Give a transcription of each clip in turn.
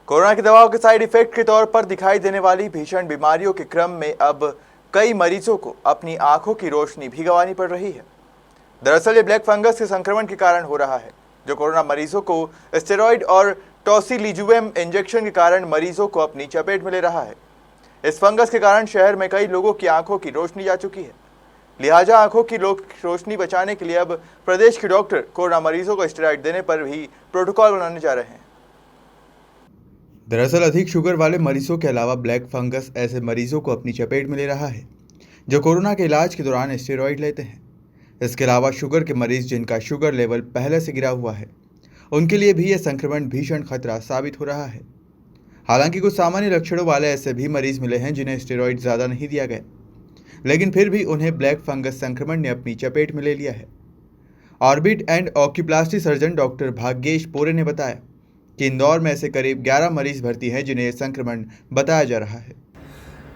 Corona की दवाओं के साइड इफेक्ट के तौर पर दिखाई देने वाली भीषण बीमारियों के क्रम में अब कई मरीजों को अपनी आंखों की रोशनी भी गंवानी पड़ रही है। दरअसल ये ब्लैक फंगस के संक्रमण के कारण हो रहा है, जो कोरोना मरीजों को स्टेरॉइड और टॉसिलिजुमेब इंजेक्शन के कारण मरीजों को अपनी चपेट में ले रहा है। इस फंगस के कारण शहर में कई लोगों की आंखों की रोशनी जा चुकी है। लिहाजा आंखों की रोशनी बचाने के लिए अब प्रदेश के डॉक्टर कोरोना मरीजों को स्टेरॉइड देने पर भी प्रोटोकॉल बनाने जा रहे हैं। दरअसल अधिक शुगर वाले मरीजों के अलावा ब्लैक फंगस ऐसे मरीजों को अपनी चपेट में ले रहा है जो कोरोना के इलाज के दौरान स्टेरॉइड लेते हैं। इसके अलावा शुगर के मरीज जिनका शुगर लेवल पहले से गिरा हुआ है, उनके लिए भी यह संक्रमण भीषण खतरा साबित हो रहा है। हालांकि कुछ सामान्य लक्षणों वाले ऐसे भी मरीज मिले हैं जिन्हें स्टेरॉइड ज़्यादा नहीं दिया गया, लेकिन फिर भी उन्हें ब्लैक फंगस संक्रमण ने अपनी चपेट में ले लिया है। Orbit and oculoplasty surgeon doctor Bhagyesh Pore ने बताया कि इंदौर में ऐसे करीब 11 मरीज भर्ती हैं जिन्हें संक्रमण बताया जा रहा है।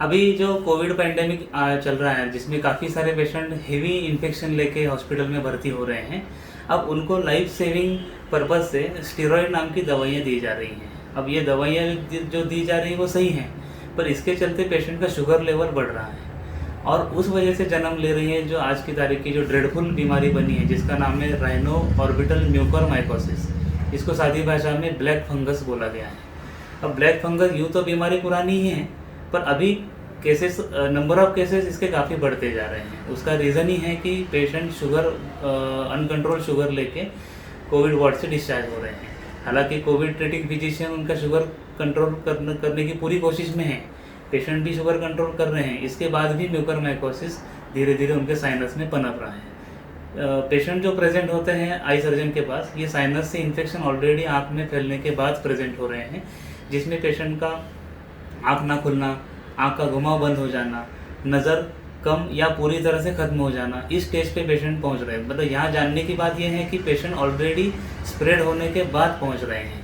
अभी जो कोविड पैंडेमिक चल रहा है, जिसमें काफ़ी सारे पेशेंट हेवी इन्फेक्शन लेके हॉस्पिटल में भर्ती हो रहे हैं, अब उनको लाइफ सेविंग पर्पज़ से स्टेरॉइड नाम की दवाइयाँ दी जा रही हैं। अब ये दवाइयाँ जो दी जा रही हैं वो सही हैं, पर इसके चलते पेशेंट का शुगर लेवल बढ़ रहा है और उस वजह से जन्म ले रही है जो आज की तारीख की जो ड्रेडफुल बीमारी बनी है, जिसका नाम है राइनो ऑर्बिटल म्यूकोरमाइकोसिस। इसको सादी भाषा में ब्लैक फंगस बोला गया है। अब ब्लैक फंगस यूँ तो बीमारी पुरानी ही है, पर अभी केसेस, नंबर ऑफ केसेस इसके काफ़ी बढ़ते जा रहे हैं। उसका रीज़न ही है कि पेशेंट शुगर, अनकंट्रोल शुगर लेके कोविड वार्ड से डिस्चार्ज हो रहे हैं। हालांकि कोविड ट्रीटिंग फिजिशियन उनका शुगर कंट्रोल करने की पूरी कोशिश में है, पेशेंट भी शुगर कंट्रोल कर रहे हैं, इसके बाद भी म्यूकोरमाइकोसिस धीरे धीरे उनके साइनस में पनप रहा है। पेशेंट जो प्रेजेंट होते हैं आई सर्जन के पास, ये साइनस से इन्फेक्शन ऑलरेडी आँख में फैलने के बाद प्रेजेंट हो रहे हैं, जिसमें पेशेंट का आँख ना खुलना, आँख का घुमाव बंद हो जाना, नज़र कम या पूरी तरह से ख़त्म हो जाना, इस स्टेज पे पेशेंट पहुंच रहे हैं। मतलब यहाँ जानने की बात यह है कि पेशेंट ऑलरेडी स्प्रेड होने के बाद पहुंच रहे हैं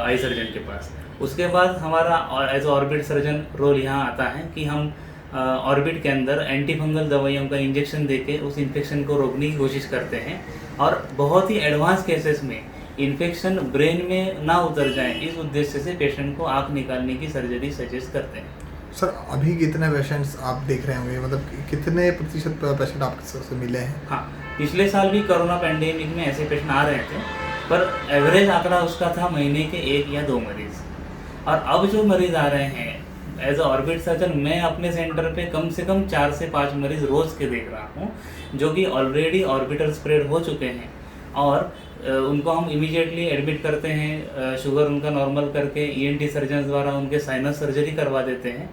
आई सर्जन के पास। उसके बाद हमारा एज ऑर्बिट सर्जन रोल यहाँ आता है कि हम ऑर्बिट के अंदर एंटी फंगल दवाइयों का इंजेक्शन देके उस इन्फेक्शन को रोकने की कोशिश करते हैं और बहुत ही एडवांस केसेस में इन्फेक्शन ब्रेन में ना उतर जाए, इस उद्देश्य से पेशेंट को आँख निकालने की सर्जरी सजेस्ट करते हैं। सर, अभी कितने पेशेंट्स आप देख रहे होंगे, मतलब कितने प्रतिशत पेशेंट आपके से मिले हैं? हाँ, पिछले साल भी कोरोना पैंडेमिक में ऐसे पेशेंट आ रहे थे, पर एवरेज आंकड़ा उसका था महीने के 1 या 2 मरीज़। और अब जो मरीज़ आ रहे हैं, एज ऑर्बिट सर्जन मैं अपने सेंटर पे कम से कम 4 से 5 मरीज़ रोज़ के देख रहा हूँ, जो कि ऑलरेडी ऑर्बिटल स्प्रेड हो चुके हैं और उनको हम इमीडिएटली एडमिट करते हैं, शुगर उनका नॉर्मल करके ईएनटी सर्जन द्वारा उनके साइनस सर्जरी करवा देते हैं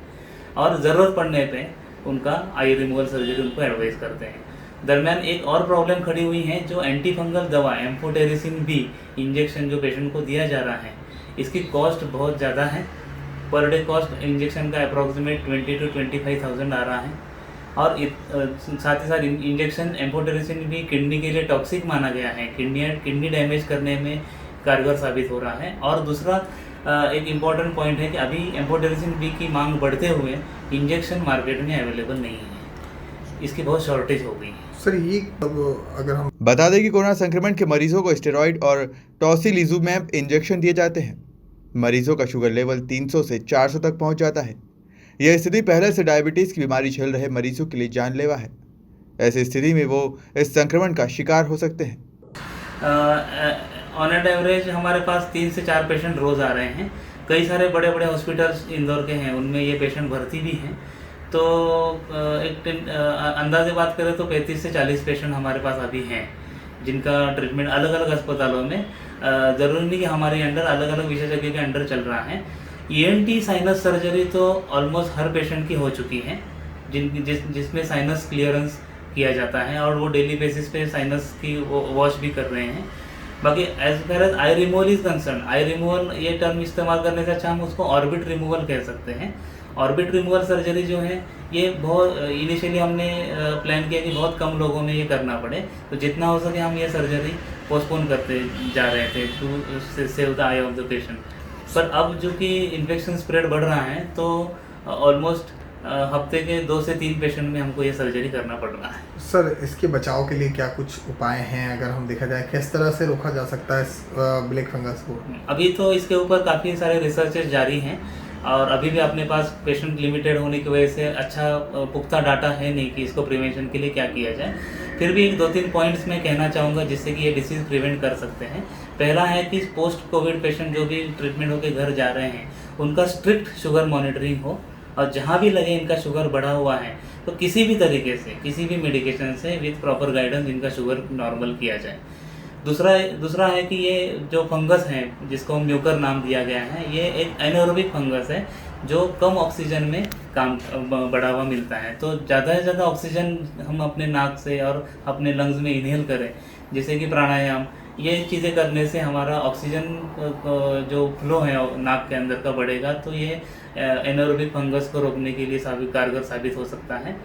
और ज़रूरत पड़ने पे उनका आई रिमूवल सर्जरी उनको एडवाइस करते हैं। दरम्यान एक और प्रॉब्लम खड़ी हुई है, जो एंटी फंगल दवा एम्फोटेरिसिन बी इंजेक्शन जो पेशेंट को दिया जा रहा है, इसकी कॉस्ट बहुत ज़्यादा है। पर डे कॉस्ट इंजेक्शन का अप्रॉक्सीमेट 20 to 25,000 आ रहा है और साथ ही साथ इंजेक्शन एम्फोटेरिसिन भी किडनी के लिए टॉक्सिक माना गया है, किडनी डैमेज करने में कारगर साबित हो रहा है। और दूसरा एक इम्पॉर्टेंट पॉइंट है कि अभी एम्फोटेरिसिन बी की मांग बढ़ते हुए इंजेक्शन मार्केट में अवेलेबल नहीं है, इसकी बहुत शॉर्टेज हो गई है। सर, ये अगर हम बता दें कि कोरोना संक्रमण के मरीजों को स्टेरॉइड और टॉसिलिजुमेब इंजेक्शन दिए जाते हैं। मरीजों का शुगर लेवल 300 से 400 तक पहुंच जाता है। यह स्थिति पहले से डायबिटीज़ की बीमारी झेल रहे मरीजों के लिए जानलेवा है। ऐसी स्थिति में वो इस संक्रमण का शिकार हो सकते हैं। ऑन एन एवरेज हमारे पास 3 से 4 पेशेंट रोज़ आ रहे हैं। कई सारे बड़े बड़े हॉस्पिटल्स इंदौर के हैं, उनमें ये पेशेंट भर्ती भी हैं। तो एक अंदाजे बात करें तो 35 से 40 पेशेंट हमारे पास अभी हैं, जिनका ट्रीटमेंट अलग अलग अस्पतालों में, ज़रूरी नहीं कि हमारे अंडर, अलग अलग विशेषज्ञ के अंडर चल रहा है। ईएनटी साइनस सर्जरी तो ऑलमोस्ट हर पेशेंट की हो चुकी है, जिसमें साइनस क्लियरेंस किया जाता है और वो डेली बेसिस पे साइनस की वॉश भी कर रहे हैं। बाकी as far as eye removal is concerned, eye removal ये टर्म इस्तेमाल करने से अच्छा हम उसको ऑर्बिट रिमूवल कह सकते हैं। ऑर्बिट रिमूवल सर्जरी जो है, ये बहुत इनिशियली हमने प्लान किया कि बहुत कम लोगों में ये करना पड़े, तो जितना हो सके हम ये सर्जरी पोस्टपोन करते जा रहे थे to save the eye of the patient. पर अब जो कि इन्फेक्शन स्प्रेड बढ़ रहा है, तो ऑलमोस्ट हफ्ते के 2 से 3 पेशेंट में हमको ये सर्जरी करना पड़ रहा है। सर इसके बचाव के लिए क्या कुछ उपाय हैं, अगर हम देखा जाए किस तरह से रोका जा सकता है इस ब्लैक फंगस को? अभी तो इसके ऊपर काफ़ी सारे रिसर्चेस जारी हैं और अभी भी अपने पास पेशेंट लिमिटेड होने की वजह से अच्छा पुख्ता डाटा है नहीं कि इसको प्रिवेंशन के लिए क्या किया जाए। फिर भी एक दो तीन पॉइंट्स मैं कहना चाहूँगा जिससे कि ये डिसीज़ प्रिवेंट कर सकते हैं। पहला है कि पोस्ट कोविड पेशेंट जो भी ट्रीटमेंट होकर घर जा रहे हैं उनका स्ट्रिक्ट शुगर मॉनिटरिंग हो और जहाँ भी लगे इनका शुगर बढ़ा हुआ है तो किसी भी तरीके से किसी भी मेडिकेशन से विथ प्रॉपर गाइडेंस इनका शुगर नॉर्मल किया जाए। दूसरा है कि ये जो फंगस है जिसको म्यूकर नाम दिया गया है, ये एक एनारोबिक फंगस है जो कम ऑक्सीजन में काम बढ़ावा मिलता है। तो ज़्यादा से ज़्यादा ऑक्सीजन हम अपने नाक से और अपने लंग्स में इनहेल करें, जैसे कि प्राणायाम, ये चीज़ें करने से हमारा ऑक्सीजन जो फ्लो है नाक के अंदर का बढ़ेगा, तो ये एनारोबिक फंगस को रोकने के लिए कारगर साबित हो सकता है।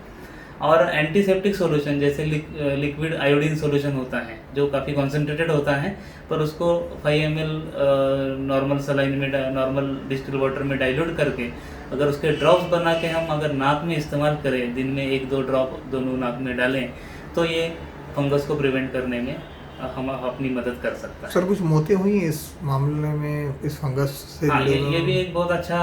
और एंटीसेप्टिक सॉल्यूशन जैसे लिक्विड आयोडीन सॉल्यूशन होता है जो काफ़ी कॉन्सेंट्रेटेड होता है, पर उसको 5 ml नॉर्मल सलाइन में नॉर्मल डिस्टिल वाटर में डाइल्यूट करके अगर उसके ड्रॉप्स बना के हम अगर नाक में इस्तेमाल करें, दिन में 1-2 ड्रॉप दोनों नाक में डालें, तो ये फंगस को प्रिवेंट करने में हम अपनी मदद कर सकता है। सर कुछ मौतें हुई हैं इस मामले में इस फंगस से? हाँ, ये भी एक बहुत अच्छा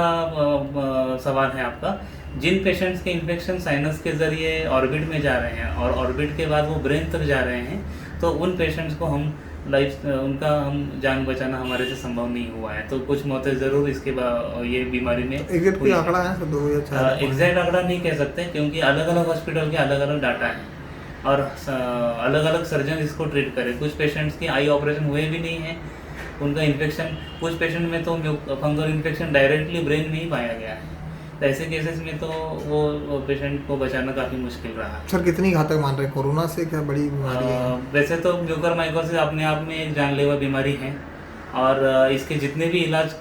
सवाल है आपका। जिन पेशेंट्स के इन्फेक्शन साइनस के ज़रिए ऑर्बिट में जा रहे हैं और ऑर्बिट के बाद वो ब्रेन तक जा रहे हैं, तो उन पेशेंट्स को हम उनका हम जान बचाना हमारे से संभव नहीं हुआ है। तो कुछ मौतें ज़रूर इसके ये बीमारी में एग्जैक्ट कोई आंकड़ा है सर, 2 या 4? एग्जैक्ट आंकड़ा नहीं कह सकते क्योंकि अलग अलग हॉस्पिटल के अलग अलग डाटा हैं और अलग अलग सर्जन इसको ट्रीट करें। कुछ पेशेंट्स के आई ऑपरेशन हुए भी नहीं हैं, उनका इन्फेक्शन, कुछ पेशेंट में तो फंगल इन्फेक्शन डायरेक्टली ब्रेन में ही पाया गया है। तो ऐसे केसेस में तो वो पेशेंट को बचाना काफ़ी मुश्किल रहा है। सर कितनी घातक मान रहे हैं, कोरोना से क्या बड़ी बीमारी है? वैसे तो म्यूकरमाइकोसिस अपने आप में एक जानलेवा बीमारी है और इसके जितने भी इलाज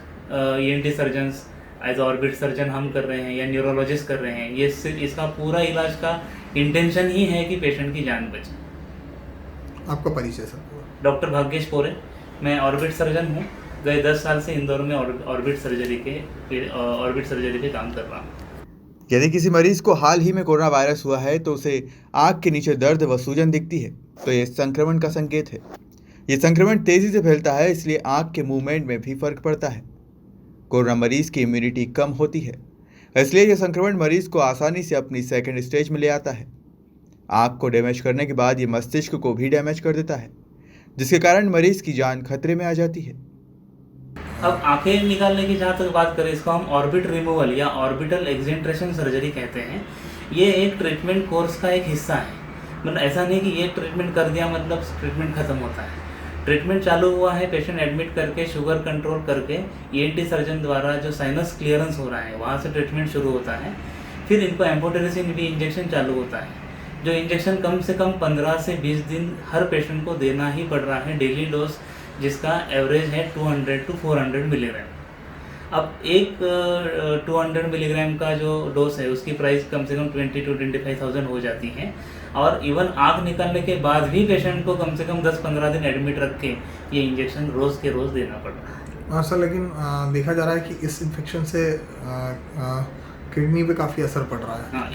ENT surgeons as orbit surgeon हम कर रहे हैं या न्यूरोलॉजिस्ट कर रहे हैं, ये इसका पूरा इलाज का इंटेंशन ही है कि पेशेंट की जान बचे। आपका परिचय सर? डॉक्टर भाग्येश पोरे, मैं ऑर्बिट सर्जन हूँ। गए 10 साल से इंदौर में ऑर्बिट सर्जरी पे काम कर रहा हूँ। यदि किसी मरीज को हाल ही में कोरोना वायरस हुआ है तो उसे आँख के नीचे दर्द व सूजन दिखती है तो ये संक्रमण का संकेत है। ये संक्रमण तेजी से फैलता है, इसलिए आँख के मूवमेंट में भी फर्क पड़ता है। कोरोना मरीज की इम्यूनिटी कम होती है, इसलिए यह संक्रमण मरीज को आसानी से अपनी सेकेंड स्टेज में ले आता है। आँख को डैमेज करने के बाद ये मस्तिष्क को भी डैमेज कर देता है, जिसके कारण मरीज की जान खतरे में आ जाती है। अब आंखें निकालने की जहाँ तक बात करें, इसको हम ऑर्बिट रिमूवल या ऑर्बिटल एक्सेंट्रेशन सर्जरी कहते हैं। ये एक ट्रीटमेंट कोर्स का एक हिस्सा है। मतलब ऐसा नहीं कि ये ट्रीटमेंट कर दिया मतलब ट्रीटमेंट खत्म होता है। ट्रीटमेंट चालू हुआ है, पेशेंट एडमिट करके शुगर कंट्रोल करके ENT सर्जन द्वारा जो साइनस क्लियरेंस हो रहा है वहाँ से ट्रीटमेंट शुरू होता है। फिर इनको एम्फोटेरेसिन भी इंजेक्शन चालू होता है, जो इंजेक्शन कम से कम 15 से 20 दिन हर पेशेंट को देना ही पड़ रहा है, डेली डोज, जिसका एवरेज है 200 to 400 मिलीग्राम। अब एक 200 मिलीग्राम का जो डोज है उसकी प्राइस कम से कम 20 to 25,000 हो जाती है और इवन आँख निकालने के बाद भी पेशेंट को कम से कम 10-15 दिन एडमिट रख के ये इंजेक्शन रोज़ के रोज़ देना पड़ रहा है। सर लेकिन देखा जा रहा है कि इस इन्फेक्शन से किडनी पे काफ़ी असर पड़ रहा है। हाँ,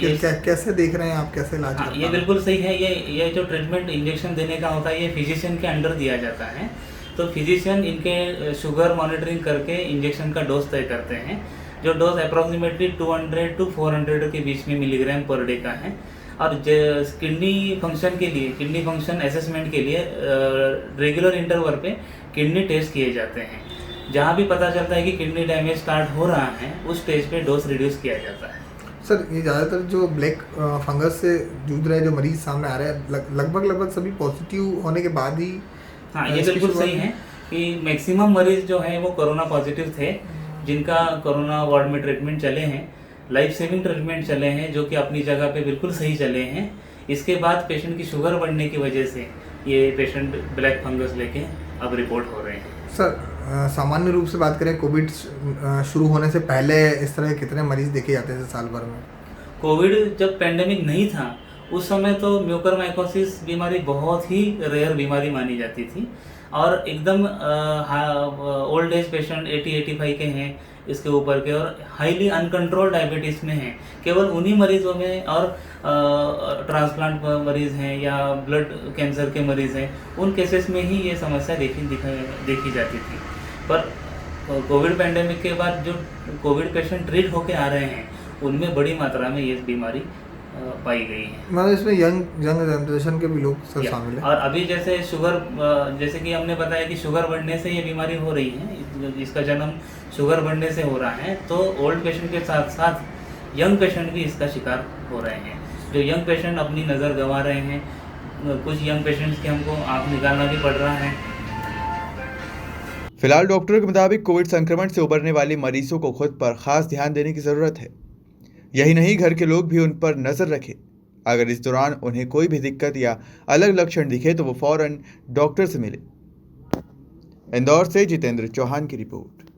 कैसे देख रहे हैं आप, कैसे इलाज कर ये रहे हैं? बिल्कुल सही है। ये जो ट्रीटमेंट इंजेक्शन देने का होता है ये फिजिशियन के अंडर दिया जाता है। तो फिजिशियन इनके शुगर मॉनिटरिंग करके इंजेक्शन का डोज तय करते हैं, जो डोज अप्रॉक्सीमेटली 200 to 400 के बीच में मिलीग्राम पर डे का है। और किडनी फंक्शन असेसमेंट के लिए रेगुलर इंटरवल पे किडनी टेस्ट किए जाते हैं। जहाँ भी पता चलता है कि किडनी डैमेज स्टार्ट हो रहा है उस स्टेज पे डोज रिड्यूस किया जाता है। सर ये ज़्यादातर जो ब्लैक फंगस से जूझ रहे जो मरीज सामने आ रहे हैं लगभग सभी पॉजिटिव होने के बाद ही? हाँ, ये बिल्कुल सही है कि मैक्सिमम मरीज जो हैं वो कोरोना पॉजिटिव थे, जिनका कोरोना वार्ड में ट्रीटमेंट चले हैं, लाइफ सेविंग ट्रीटमेंट चले हैं, जो कि अपनी जगह पे बिल्कुल सही चले हैं। इसके बाद पेशेंट की शुगर बढ़ने की वजह से ये पेशेंट ब्लैक फंगस लेके अब रिपोर्ट हो रहे हैं। सर सामान्य रूप से बात करें, कोविड शुरू होने से पहले इस तरह के कितने मरीज देखे जाते थे साल भर में? कोविड जब पेंडेमिक नहीं था उस समय तो म्यूकरमाइकोसिस बीमारी बहुत ही रेयर बीमारी मानी जाती थी और एकदम ओल्ड एज पेशेंट 80-85 के हैं इसके ऊपर के, और हाईली अनकंट्रोल डायबिटीज़ में हैं केवल उन्हीं मरीजों में, और ट्रांसप्लांट मरीज़ हैं या ब्लड कैंसर के मरीज़ हैं, उन केसेस में ही ये समस्या देखी जाती थी। पर कोविड पैंडेमिक के बाद जो कोविड पेशेंट ट्रीट होके आ रहे हैं उनमें बड़ी मात्रा में ये बीमारी पाई गई है। मतलब इसमें यंग जनरेशन के भी लोग सर शामिल हैं। और अभी जैसे शुगर, जैसे कि हमने बताया कि शुगर बढ़ने से ये बीमारी हो रही है, इसका जन्म शुगर बढ़ने से हो रहा है, तो ओल्ड पेशेंट के साथ साथ यंग पेशेंट भी इसका शिकार हो रहे हैं। जो यंग पेशेंट अपनी नज़र गंवा रहे हैं, कुछ यंग पेशेंट्स के हमको आँख निकालना भी पड़ रहा है। फिलहाल डॉक्टरों के मुताबिक कोविड संक्रमण से उबरने वाले मरीजों को खुद पर खास ध्यान देने की ज़रूरत है। यही नहीं, घर के लोग भी उन पर नज़र रखें। अगर इस दौरान उन्हें कोई भी दिक्कत या अलग लक्षण दिखे तो वो फौरन डॉक्टर से मिले। इंदौर से जितेंद्र चौहान की रिपोर्ट।